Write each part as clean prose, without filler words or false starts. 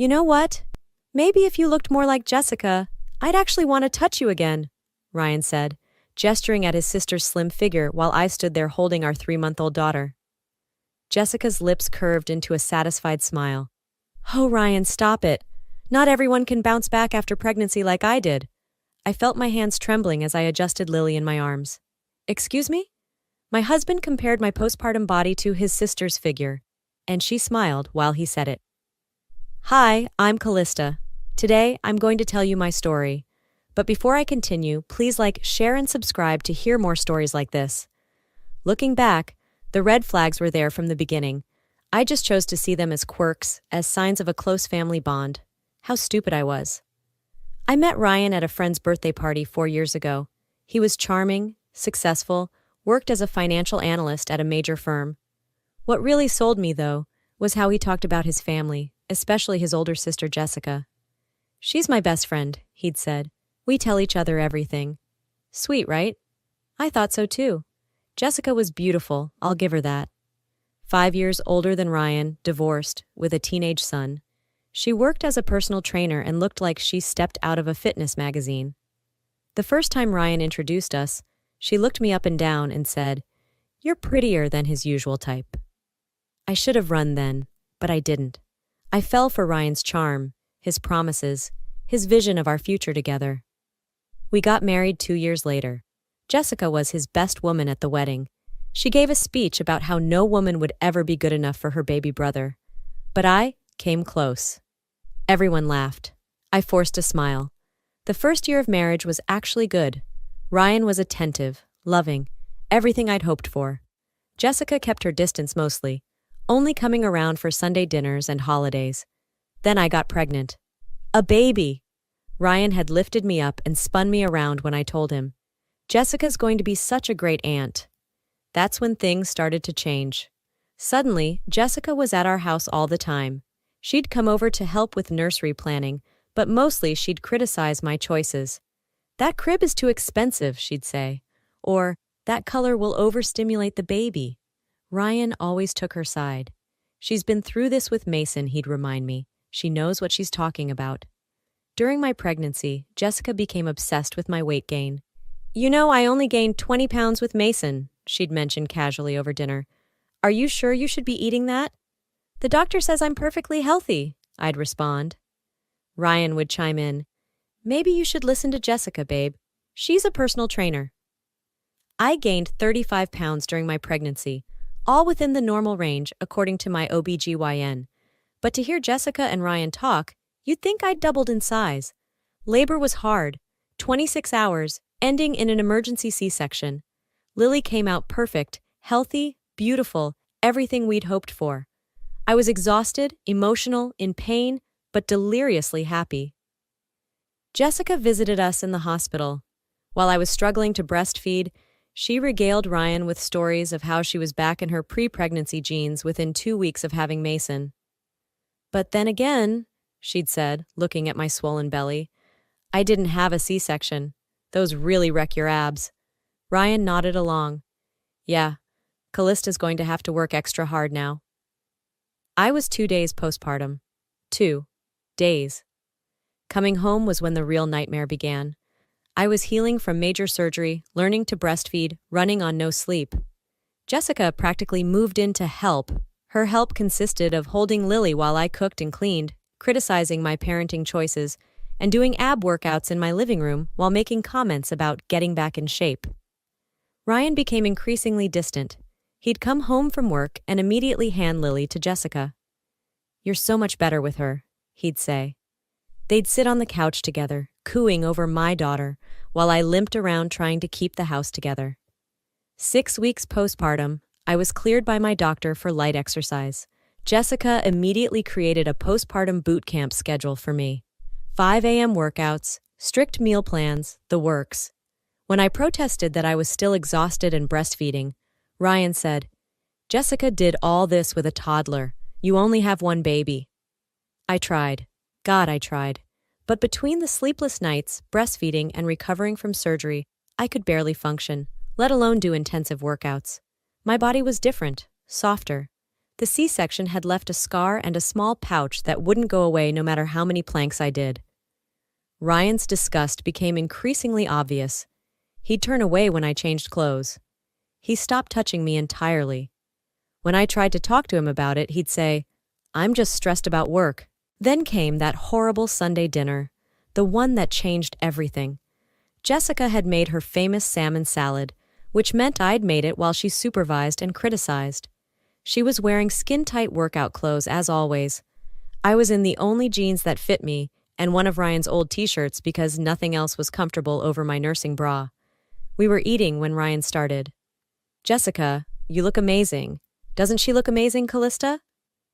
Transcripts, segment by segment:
You know what? Maybe if you looked more like Jessica, I'd actually want to touch you again, Ryan said, gesturing at his sister's slim figure while I stood there holding our 3-month-old daughter. Jessica's lips curved into a satisfied smile. Oh, Ryan, stop it. Not everyone can bounce back after pregnancy like I did. I felt my hands trembling as I adjusted Lily in my arms. Excuse me? My husband compared my postpartum body to his sister's figure, and she smiled while he said it. Hi, I'm Callista. Today, I'm going to tell you my story. But before I continue, please share, and subscribe to hear more stories like this. Looking back, the red flags were there from the beginning. I just chose to see them as quirks, as signs of a close family bond. How stupid I was. I met Ryan at a friend's birthday party 4 years ago. He was charming, successful, worked as a financial analyst at a major firm. What really sold me, though, was how he talked about his family, especially his older sister Jessica. She's my best friend, he'd said. We tell each other everything. Sweet, right? I thought so too. Jessica was beautiful, I'll give her that. 5 years older than Ryan, divorced, with a teenage son. She worked as a personal trainer and looked like she stepped out of a fitness magazine. The first time Ryan introduced us, she looked me up and down and said, "You're prettier than his usual type." I should have run then, but I didn't. I fell for Ryan's charm, his promises, his vision of our future together. We got married 2 years later. Jessica was his best woman at the wedding. She gave a speech about how no woman would ever be good enough for her baby brother. But I came close. Everyone laughed. I forced a smile. The first year of marriage was actually good. Ryan was attentive, loving, everything I'd hoped for. Jessica kept her distance mostly, only coming around for Sunday dinners and holidays. Then I got pregnant. A baby! Ryan had lifted me up and spun me around when I told him, "Jessica's going to be such a great aunt." That's when things started to change. Suddenly, Jessica was at our house all the time. She'd come over to help with nursery planning, but mostly she'd criticize my choices. "That crib is too expensive," she'd say. Or, "That color will overstimulate the baby." Ryan always took her side. "She's been through this with Mason," he'd remind me. "She knows what she's talking about." During my pregnancy, Jessica became obsessed with my weight gain. "You know, I only gained 20 pounds with Mason," she'd mention casually over dinner. "Are you sure you should be eating that?" "The doctor says I'm perfectly healthy," I'd respond. Ryan would chime in, "Maybe you should listen to Jessica, babe. She's a personal trainer." I gained 35 pounds during my pregnancy, all within the normal range according to my OBGYN. But to hear Jessica and Ryan talk, you'd think I'd doubled in size. Labor was hard, 26 hours, ending in an emergency C-section. Lily came out perfect, healthy, beautiful, everything we'd hoped for. I was exhausted, emotional, in pain, but deliriously happy. Jessica visited us in the hospital. While I was struggling to breastfeed, she regaled Ryan with stories of how she was back in her pre-pregnancy jeans within 2 weeks of having Mason. "But then again," she'd said, looking at my swollen belly, "I didn't have a C-section. Those really wreck your abs." Ryan nodded along. "Yeah, Callista's going to have to work extra hard now." I was 2 days postpartum. 2 days. Coming home was when the real nightmare began. I was healing from major surgery, learning to breastfeed, running on no sleep. Jessica practically moved in to help. Her help consisted of holding Lily while I cooked and cleaned, criticizing my parenting choices, and doing ab workouts in my living room while making comments about getting back in shape. Ryan became increasingly distant. He'd come home from work and immediately hand Lily to Jessica. "You're so much better with her," he'd say. They'd sit on the couch together, cooing over my daughter, while I limped around trying to keep the house together. 6 weeks postpartum, I was cleared by my doctor for light exercise. Jessica immediately created a postpartum boot camp schedule for me. 5 a.m. workouts, strict meal plans, the works. When I protested that I was still exhausted and breastfeeding, Ryan said, "Jessica did all this with a toddler. You only have one baby." I tried. God, I tried. But between the sleepless nights, breastfeeding, and recovering from surgery, I could barely function, let alone do intensive workouts. My body was different, softer. The C-section had left a scar and a small pouch that wouldn't go away no matter how many planks I did. Ryan's disgust became increasingly obvious. He'd turn away when I changed clothes. He stopped touching me entirely. When I tried to talk to him about it, he'd say, "I'm just stressed about work." Then came that horrible Sunday dinner, the one that changed everything. Jessica had made her famous salmon salad, which meant I'd made it while she supervised and criticized. She was wearing skin-tight workout clothes as always. I was in the only jeans that fit me and one of Ryan's old t-shirts because nothing else was comfortable over my nursing bra. We were eating when Ryan started. "Jessica, you look amazing. Doesn't she look amazing, Callista?"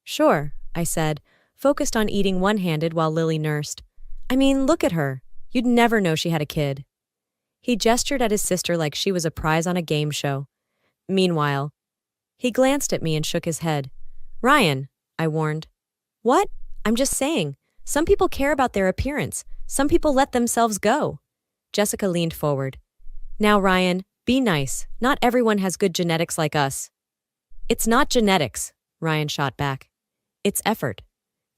"Sure," I said, focused on eating one-handed while Lily nursed. "I mean, look at her. You'd never know she had a kid." He gestured at his sister like she was a prize on a game show. Meanwhile, he glanced at me and shook his head. "Ryan," I warned. "What? I'm just saying. Some people care about their appearance. Some people let themselves go." Jessica leaned forward. "Now, Ryan, be nice. Not everyone has good genetics like us." "It's not genetics," Ryan shot back. "It's effort.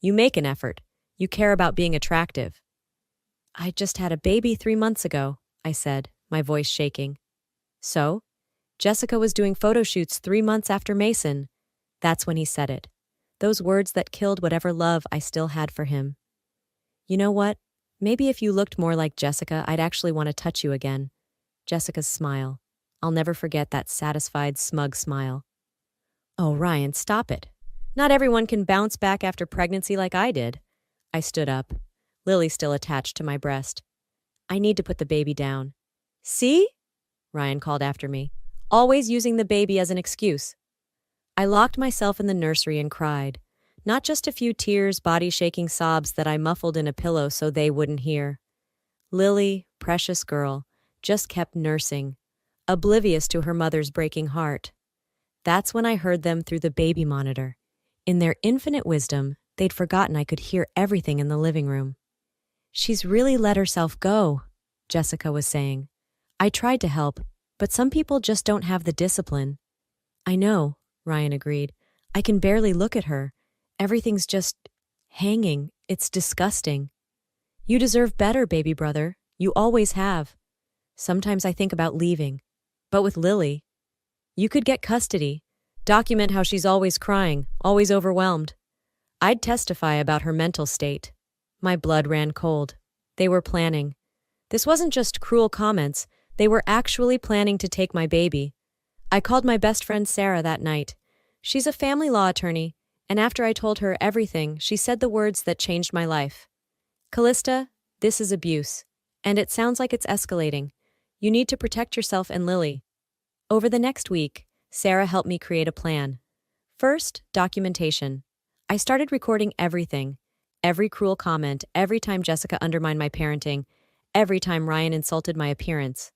You make an effort. You care about being attractive." "I just had a baby 3 months ago," I said, my voice shaking. "So?" Jessica was doing photo shoots 3 months after Mason. That's when he said it. Those words that killed whatever love I still had for him. "You know what? Maybe if you looked more like Jessica, I'd actually want to touch you again." Jessica's smile. I'll never forget that satisfied, smug smile. "Oh, Ryan, stop it. Not everyone can bounce back after pregnancy like I did." I stood up, Lily still attached to my breast. "I need to put the baby down." "See?" Ryan called after me. "Always using the baby as an excuse." I locked myself in the nursery and cried. Not just a few tears, body-shaking sobs that I muffled in a pillow so they wouldn't hear. Lily, precious girl, just kept nursing, oblivious to her mother's breaking heart. That's when I heard them through the baby monitor. In their infinite wisdom, they'd forgotten I could hear everything in the living room. "She's really let herself go," Jessica was saying. "I tried to help, but some people just don't have the discipline." "I know," Ryan agreed. "I can barely look at her. Everything's just hanging. It's disgusting." "You deserve better, baby brother. You always have." Sometimes I think about leaving. But with Lily, you could get custody, document how she's always crying, always overwhelmed. I'd testify about her mental state. My blood ran cold. They were planning. This wasn't just cruel comments. They were actually planning to take my baby. I called my best friend Sarah that night. She's a family law attorney, and after I told her everything, she said the words that changed my life. "Callista, this is abuse, and it sounds like it's escalating. You need to protect yourself and Lily." Over the next week, Sarah helped me create a plan. First, documentation. I started recording everything. Every cruel comment, every time Jessica undermined my parenting, every time Ryan insulted my appearance.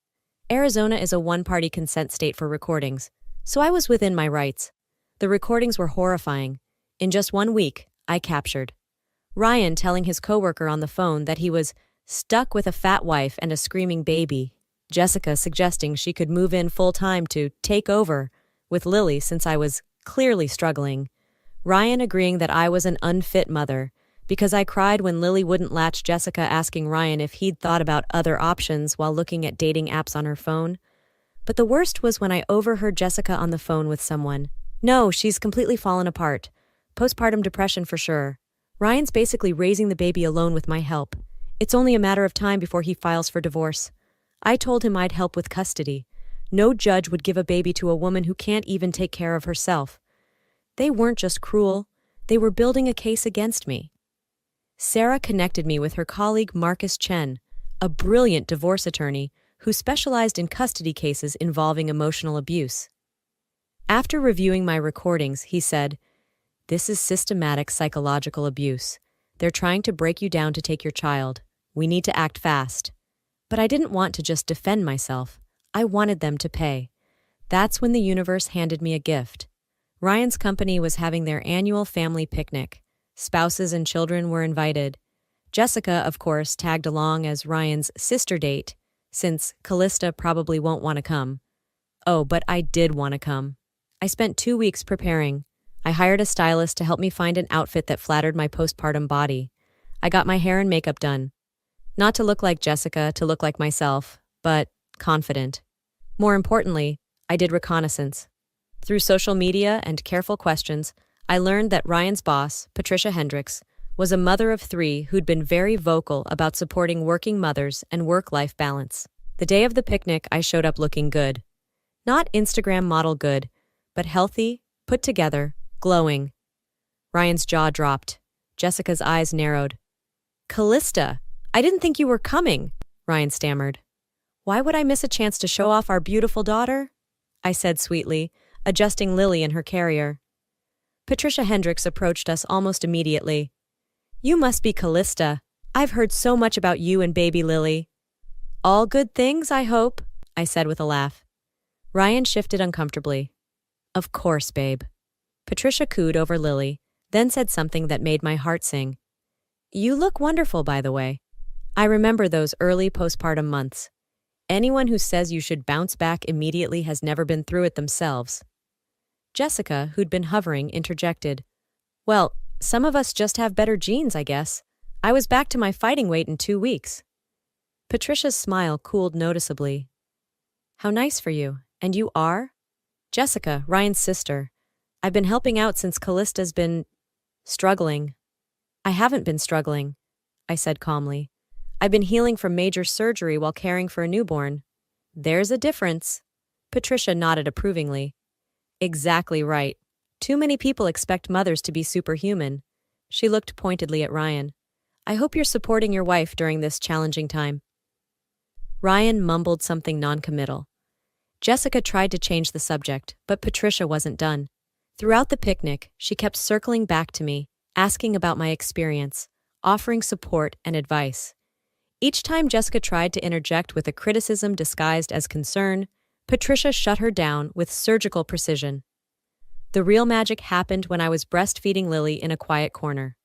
Arizona is a one-party consent state for recordings, so I was within my rights. The recordings were horrifying. In just 1 week, I captured Ryan telling his coworker on the phone that he was stuck with a fat wife and a screaming baby. Jessica suggesting she could move in full-time to take over with Lily since I was clearly struggling. Ryan agreeing that I was an unfit mother because I cried when Lily wouldn't latch, Jessica asking Ryan if he'd thought about other options while looking at dating apps on her phone. But the worst was when I overheard Jessica on the phone with someone. "No, she's completely fallen apart. Postpartum depression for sure. Ryan's basically raising the baby alone with my help. It's only a matter of time before he files for divorce." I told him I'd help with custody. No judge would give a baby to a woman who can't even take care of herself. They weren't just cruel, they were building a case against me. Sarah connected me with her colleague Marcus Chen, a brilliant divorce attorney who specialized in custody cases involving emotional abuse. After reviewing my recordings, he said, "This is systematic psychological abuse. They're trying to break you down to take your child. We need to act fast." But I didn't want to just defend myself. I wanted them to pay. That's when the universe handed me a gift. Ryan's company was having their annual family picnic. Spouses and children were invited. Jessica, of course, tagged along as Ryan's sister date, since Callista probably won't want to come. Oh, but I did want to come. I spent 2 weeks preparing. I hired a stylist to help me find an outfit that flattered my postpartum body. I got my hair and makeup done. Not to look like Jessica, to look like myself, but confident. More importantly, I did reconnaissance. Through social media and careful questions, I learned that Ryan's boss, Patricia Hendricks, was a mother of 3 who'd been very vocal about supporting working mothers and work-life balance. The day of the picnic, I showed up looking good. Not Instagram model good, but healthy, put together, glowing. Ryan's jaw dropped. Jessica's eyes narrowed. "Callista, I didn't think you were coming," Ryan stammered. "Why would I miss a chance to show off our beautiful daughter?" I said sweetly, adjusting Lily in her carrier. Patricia Hendricks approached us almost immediately. "You must be Callista. I've heard so much about you and baby Lily." "All good things, I hope," I said with a laugh. Ryan shifted uncomfortably. "Of course, babe." Patricia cooed over Lily, then said something that made my heart sing. "You look wonderful, by the way." I remember those early postpartum months. Anyone who says you should bounce back immediately has never been through it themselves. Jessica, who'd been hovering, interjected. "Well, some of us just have better genes, I guess. I was back to my fighting weight in 2 weeks." Patricia's smile cooled noticeably. "How nice for you. And you are?" "Jessica, Ryan's sister. I've been helping out since Callista's been struggling." "I haven't been struggling," I said calmly. "I've been healing from major surgery while caring for a newborn." "There's a difference." Patricia nodded approvingly. "Exactly right. Too many people expect mothers to be superhuman." She looked pointedly at Ryan. "I hope you're supporting your wife during this challenging time." Ryan mumbled something noncommittal. Jessica tried to change the subject, but Patricia wasn't done. Throughout the picnic, she kept circling back to me, asking about my experience, offering support and advice. Each time Jessica tried to interject with a criticism disguised as concern, Patricia shut her down with surgical precision. The real magic happened when I was breastfeeding Lily in a quiet corner.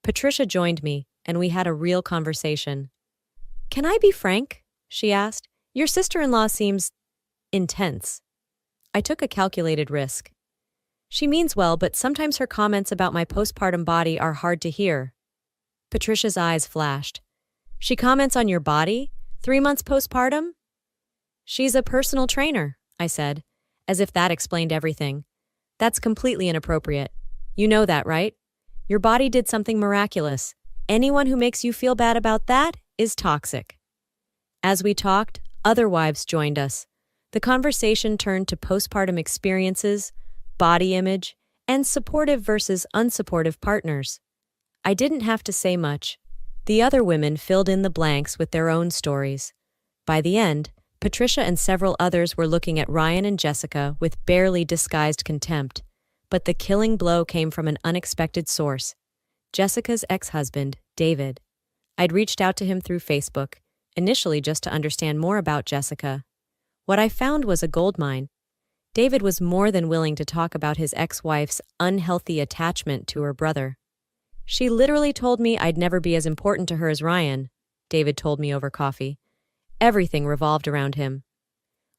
Patricia joined me, and we had a real conversation. "Can I be frank?" she asked. "Your sister-in-law seems intense." I took a calculated risk. "She means well, but sometimes her comments about my postpartum body are hard to hear." Patricia's eyes flashed. "She comments on your body? 3 months postpartum?" "She's a personal trainer," I said, as if that explained everything. "That's completely inappropriate. You know that, right? Your body did something miraculous. Anyone who makes you feel bad about that is toxic." As we talked, other wives joined us. The conversation turned to postpartum experiences, body image, and supportive versus unsupportive partners. I didn't have to say much. The other women filled in the blanks with their own stories. By the end, Patricia and several others were looking at Ryan and Jessica with barely disguised contempt. But the killing blow came from an unexpected source. Jessica's ex-husband, David. I'd reached out to him through Facebook, initially just to understand more about Jessica. What I found was a goldmine. David was more than willing to talk about his ex-wife's unhealthy attachment to her brother. "She literally told me I'd never be as important to her as Ryan," David told me over coffee. "Everything revolved around him."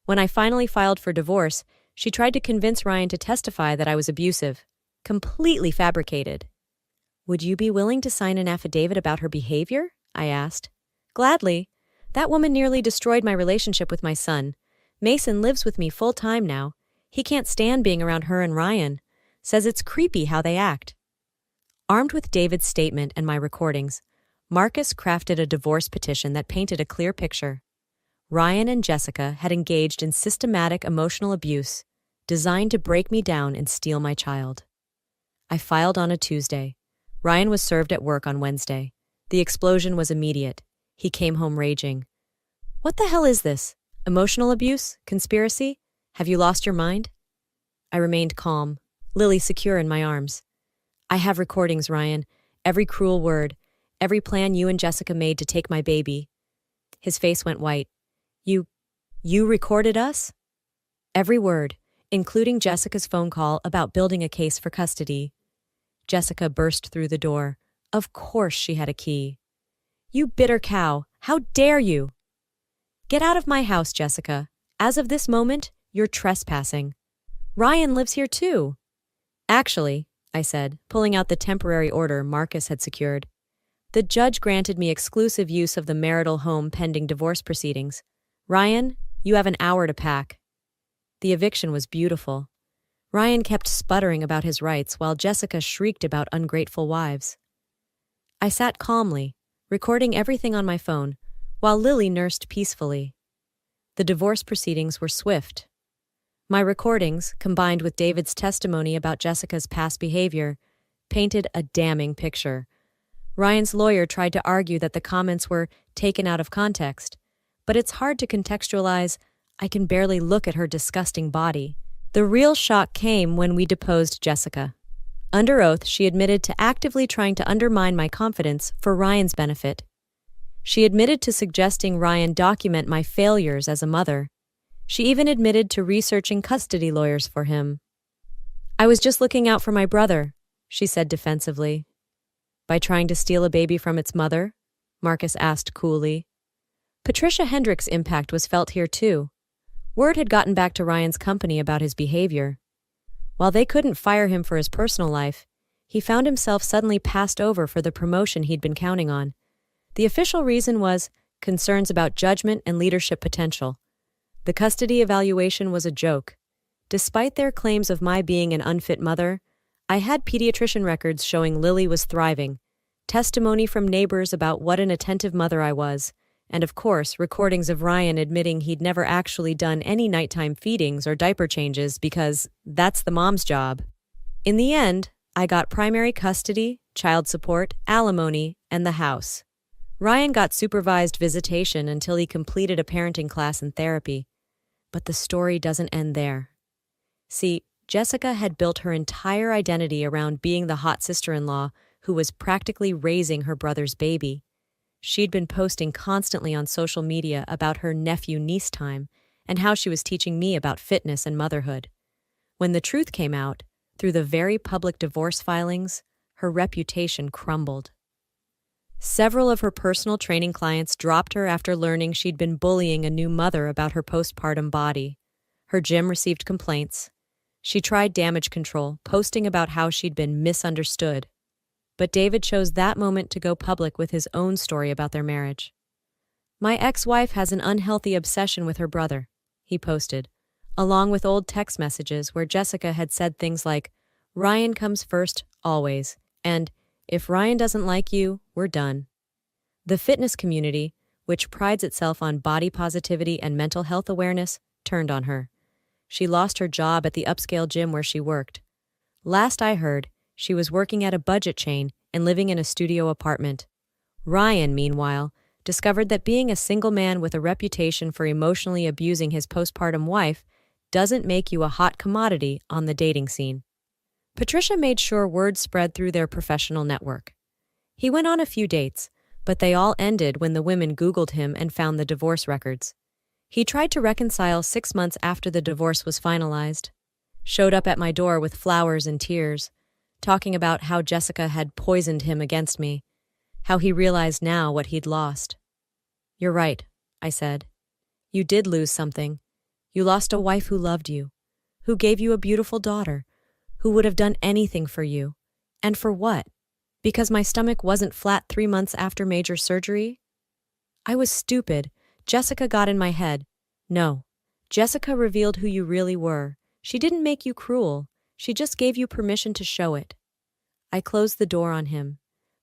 When I finally filed for divorce, she tried to convince Ryan to testify that I was abusive. Completely fabricated. "Would you be willing to sign an affidavit about her behavior?" I asked. "Gladly. That woman nearly destroyed my relationship with my son. Mason lives with me full-time now. He can't stand being around her and Ryan. Says it's creepy how they act." Armed with David's statement and my recordings, Marcus crafted a divorce petition that painted a clear picture. Ryan and Jessica had engaged in systematic emotional abuse, designed to break me down and steal my child. I filed on a Tuesday. Ryan was served at work on Wednesday. The explosion was immediate. He came home raging. "What the hell is this? Emotional abuse? Conspiracy? Have you lost your mind?" I remained calm, Lily secure in my arms. "I have recordings, Ryan. Every cruel word. Every plan you and Jessica made to take my baby." His face went white. You recorded us?" "Every word, including Jessica's phone call about building a case for custody." Jessica burst through the door. Of course she had a key. "You bitter cow! How dare you!" "Get out of my house, Jessica. As of this moment, you're trespassing. Ryan lives here too." Actually, I said, pulling out the temporary order Marcus had secured. The judge granted me exclusive use of the marital home pending divorce proceedings. Ryan, you have an hour to pack. The eviction was beautiful. Ryan kept sputtering about his rights while Jessica shrieked about ungrateful wives. I sat calmly, recording everything on my phone, while Lily nursed peacefully. The divorce proceedings were swift. My recordings, combined with David's testimony about Jessica's past behavior, painted a damning picture. Ryan's lawyer tried to argue that the comments were taken out of context, but it's hard to contextualize. I can barely look at her disgusting body. The real shock came when we deposed Jessica. Under oath, she admitted to actively trying to undermine my confidence for Ryan's benefit. She admitted to suggesting Ryan document my failures as a mother. She even admitted to researching custody lawyers for him. I was just looking out for my brother, she said defensively. By trying to steal a baby from its mother? Marcus asked coolly. Patricia Hendricks' impact was felt here too. Word had gotten back to Ryan's company about his behavior. While they couldn't fire him for his personal life, he found himself suddenly passed over for the promotion he'd been counting on. The official reason was concerns about judgment and leadership potential. The custody evaluation was a joke. Despite their claims of my being an unfit mother, I had pediatrician records showing Lily was thriving, testimony from neighbors about what an attentive mother I was, and of course, recordings of Ryan admitting he'd never actually done any nighttime feedings or diaper changes because that's the mom's job. In the end, I got primary custody, child support, alimony, and the house. Ryan got supervised visitation until he completed a parenting class in therapy. But the story doesn't end there. See, Jessica had built her entire identity around being the hot sister-in-law who was practically raising her brother's baby. She'd been posting constantly on social media about her nephew-niece time and how she was teaching me about fitness and motherhood. When the truth came out, through the very public divorce filings, her reputation crumbled. Several of her personal training clients dropped her after learning she'd been bullying a new mother about her postpartum body. Her gym received complaints. She tried damage control, posting about how she'd been misunderstood. But David chose that moment to go public with his own story about their marriage. My ex-wife has an unhealthy obsession with her brother, he posted, along with old text messages where Jessica had said things like, Ryan comes first, always, and if Ryan doesn't like you, we're done. The fitness community, which prides itself on body positivity and mental health awareness, turned on her. She lost her job at the upscale gym where she worked. Last I heard, she was working at a budget chain and living in a studio apartment. Ryan, meanwhile, discovered that being a single man with a reputation for emotionally abusing his postpartum wife doesn't make you a hot commodity on the dating scene. Patricia made sure word spread through their professional network. He went on a few dates, but they all ended when the women Googled him and found the divorce records. He tried to reconcile 6 months after the divorce was finalized, showed up at my door with flowers and tears, talking about how Jessica had poisoned him against me, how he realized now what he'd lost. You're right, I said. You did lose something. You lost a wife who loved you, who gave you a beautiful daughter, who would have done anything for you. And for what? Because my stomach wasn't flat 3 months after major surgery? I was stupid. Jessica got in my head. No. Jessica revealed who you really were. She didn't make you cruel. She just gave you permission to show it. I closed the door on him.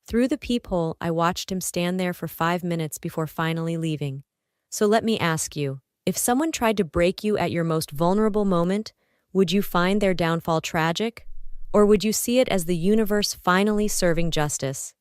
Through the peephole, I watched him stand there for 5 minutes before finally leaving. So let me ask you, if someone tried to break you at your most vulnerable moment, would you find their downfall tragic? Or would you see it as the universe finally serving justice?